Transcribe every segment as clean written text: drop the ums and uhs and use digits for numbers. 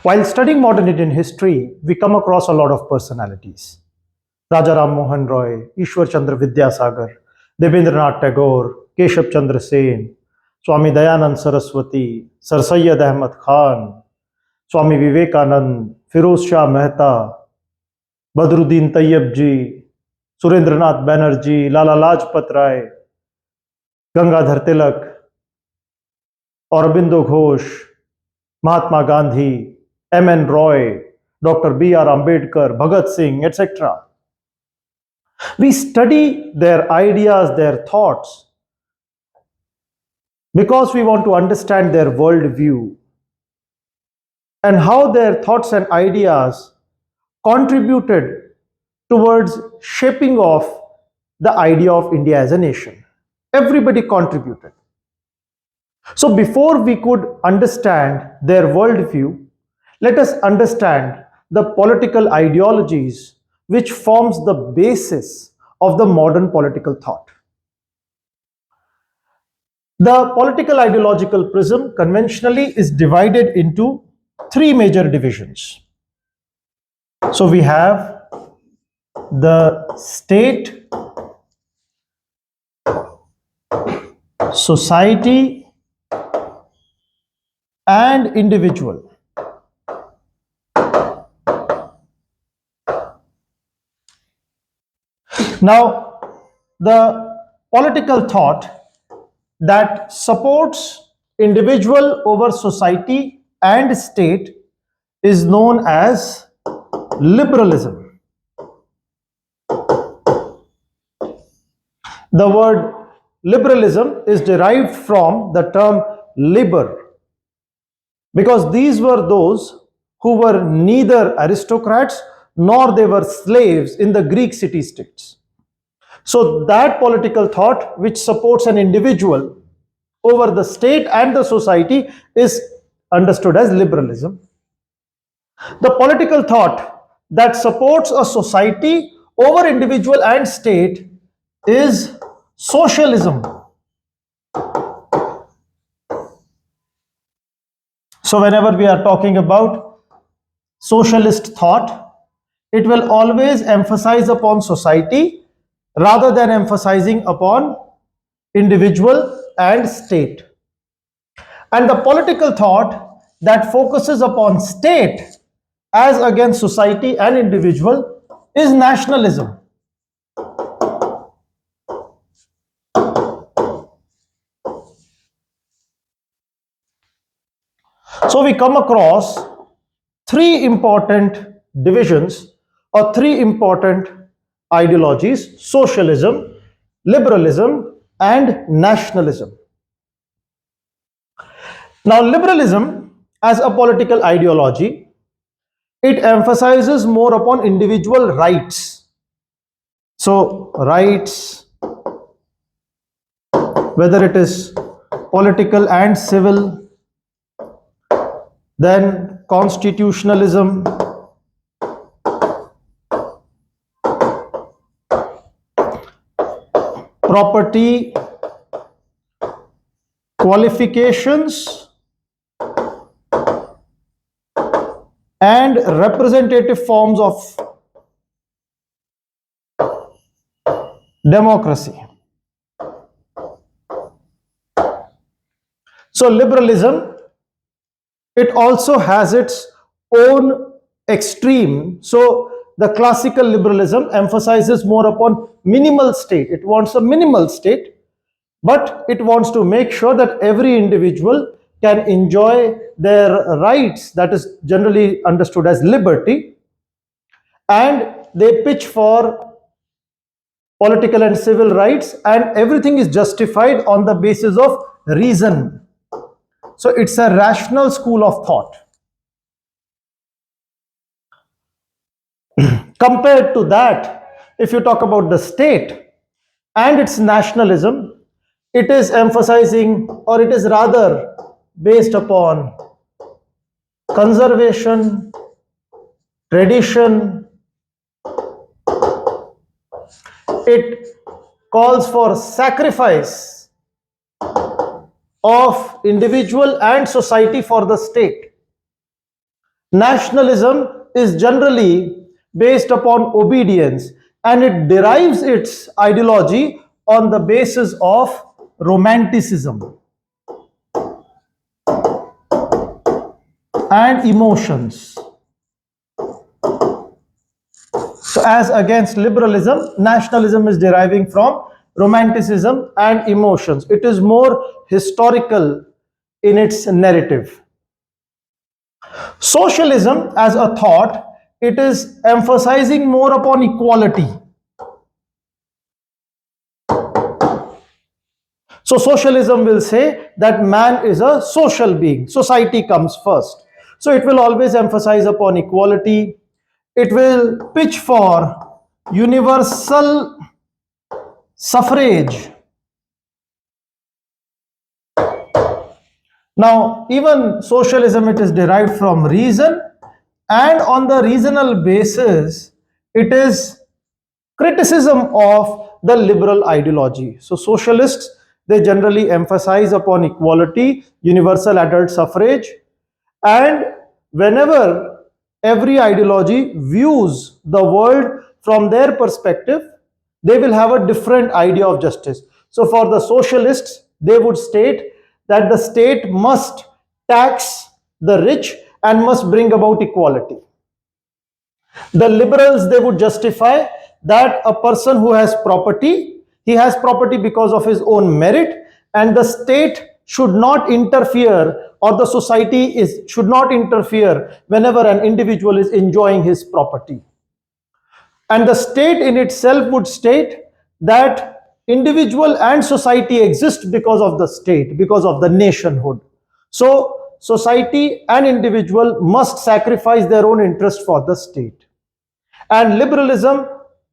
While studying modern Indian history, we come across a lot of personalities. Raja Ram Mohan Roy, Ishwar Chandra Vidyasagar, Debendranath Tagore, Keshav Chandra Sen, Swami Dayanand Saraswati, Sir Syed Ahmad Khan, Swami Vivekanand, Firoz Shah Mehta, Badruddin Tayyab ji, Surendranath Banerjee, Lala Lajpat Rai, Gangadhar Tilak, Aurobindo Ghosh, Mahatma Gandhi, M.N. Roy, Dr. B.R. Ambedkar, Bhagat Singh, etc. We study their ideas, their thoughts, because we want to understand their worldview and how their thoughts and ideas contributed towards shaping of the idea of India as a nation. Everybody contributed. So before we could understand their worldview, let us understand the political ideologies which forms the basis of the modern political thought. The political ideological prism conventionally is divided into three major divisions. So we have the state, society, and individual. Now, the political thought that supports individual over society and state is known as liberalism. The word liberalism is derived from the term liber, because these were those who were neither aristocrats nor they were slaves in the Greek city-states. So that political thought which supports an individual over the state and the society is understood as liberalism. The political thought that supports a society over individual and state is socialism. So whenever we are talking about socialist thought, it will always emphasize upon society rather than emphasizing upon individual and state. And the political thought that focuses upon state as against society and individual is nationalism. So we come across three important divisions or three important ideologies: socialism, liberalism, and nationalism. Now, liberalism as a political ideology, it emphasizes more upon individual rights. So, rights, whether it is political and civil, then constitutionalism, property, qualifications, and representative forms of democracy. So liberalism, it also has its own extreme. So the classical liberalism emphasizes more upon minimal state. It wants a minimal state, but it wants to make sure that every individual can enjoy their rights, that is generally understood as liberty, and they pitch for political and civil rights, and everything is justified on the basis of reason. So it's a rational school of thought. Compared to that, if you talk about the state and its nationalism, it is emphasizing, or it is rather based upon conservation, tradition. It calls for sacrifice of individual and society for the state. Nationalism is generally based upon obedience, and it derives its ideology on the basis of romanticism and emotions. So, as against liberalism, nationalism is deriving from romanticism and emotions. It is more historical in its narrative. Socialism, as a thought, it is emphasizing more upon equality. So, socialism will say that man is a social being, society comes first. So, it will always emphasize upon equality. It will pitch for universal suffrage. Now, even socialism, it is derived from reason, and on the reasonal basis, it is criticism of the liberal ideology. So, socialists, they generally emphasize upon equality, universal adult suffrage, and whenever every ideology views the world from their perspective, they will have a different idea of justice. So, for the socialists, they would state that the state must tax the rich and must bring about equality. The liberals, they would justify that a person who has property, he has property because of his own merit, and the state should not interfere, or the society should not interfere whenever an individual is enjoying his property. And the state in itself would state that individual and society exist because of the state, because of the nationhood. So society and individual must sacrifice their own interest for the state. And liberalism,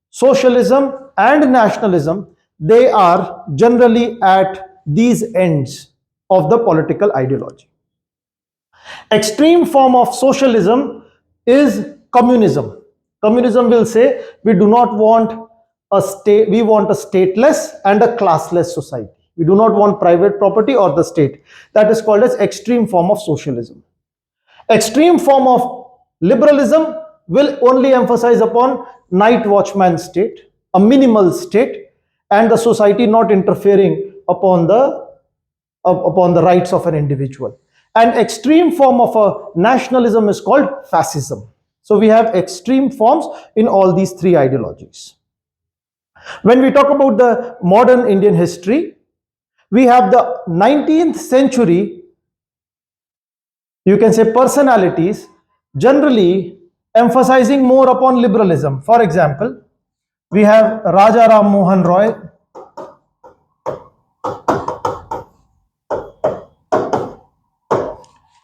socialism, and nationalism, they are generally at these ends of the political ideology. Extreme form of socialism is communism. Communism will say we do not want a state, we want a stateless and a classless society. We do not want private property or the state. That is called as extreme form of socialism. Extreme form of liberalism will only emphasize upon night watchman state, a minimal state, and the society not interfering upon the rights of an individual. An extreme form of a nationalism is called fascism. So we have extreme forms in all these three ideologies. When we talk about the modern Indian history, we have the 19th century, you can say, personalities generally emphasizing more upon liberalism. For example, we have Raja Ram Mohan Roy.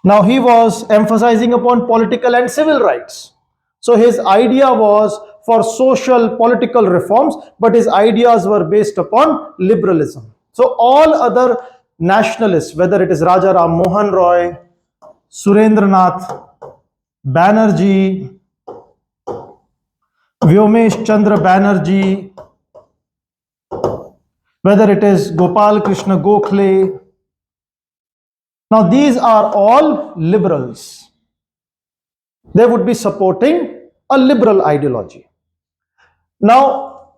Now, he was emphasizing upon political and civil rights. So his idea was for social political reforms, but his ideas were based upon liberalism. So all other nationalists, whether it is Raja Ram Mohan Roy, Surendranath Banerjee, Vyomesh Chandra Banerjee, whether it is Gopal Krishna Gokhale, now these are all liberals. They would be supporting a liberal ideology. Now,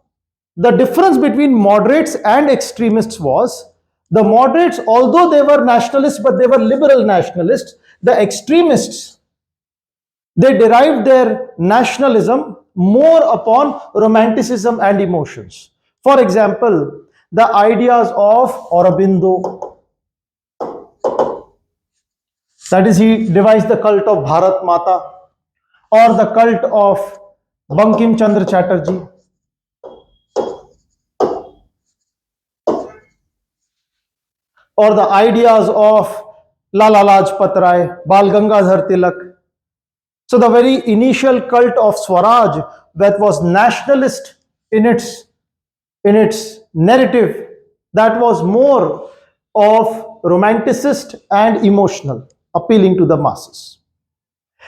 the difference between moderates and extremists was the moderates, although they were nationalists, but they were liberal nationalists. The extremists, they derived their nationalism more upon romanticism and emotions. For example, the ideas of Aurobindo, that is, he devised the cult of Bharat Mata, or the cult of Bankim Chandra Chatterjee, or the ideas of Lala Lajpat Rai, Bal Gangadhar Tilak. So the very initial cult of Swaraj, that was nationalist in its narrative, that was more of romanticist and emotional, appealing to the masses.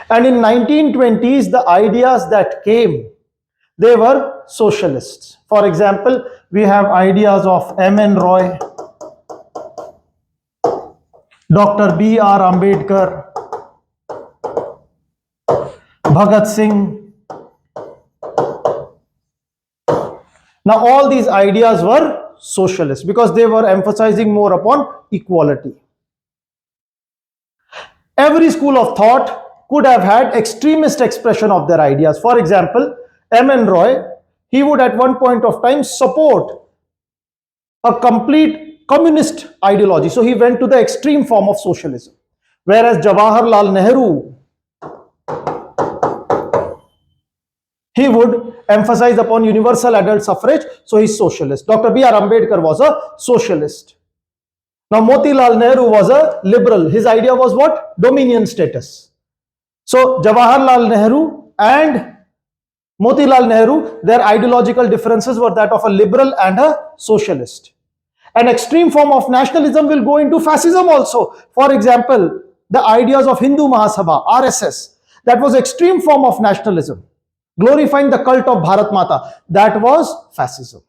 And in 1920s, the ideas that came, they were socialists. For example, we have ideas of M.N. Roy, Dr. B.R. Ambedkar, Bhagat Singh. Now, all these ideas were socialist because they were emphasizing more upon equality. Every school of thought could have had extremist expression of their ideas. For example, M.N. Roy, he would at one point of time support a complete communist ideology. So he went to the extreme form of socialism. Whereas Jawaharlal Nehru, he would emphasize upon universal adult suffrage, so he's socialist. Dr. B.R. Ambedkar was a socialist. Now, Motilal Nehru was a liberal. His idea was what? Dominion status. So, Jawaharlal Nehru and Motilal Nehru, their ideological differences were that of a liberal and a socialist. An extreme form of nationalism will go into fascism also. For example, the ideas of Hindu Mahasabha, RSS, that was extreme form of nationalism, glorifying the cult of Bharat Mata, that was fascism.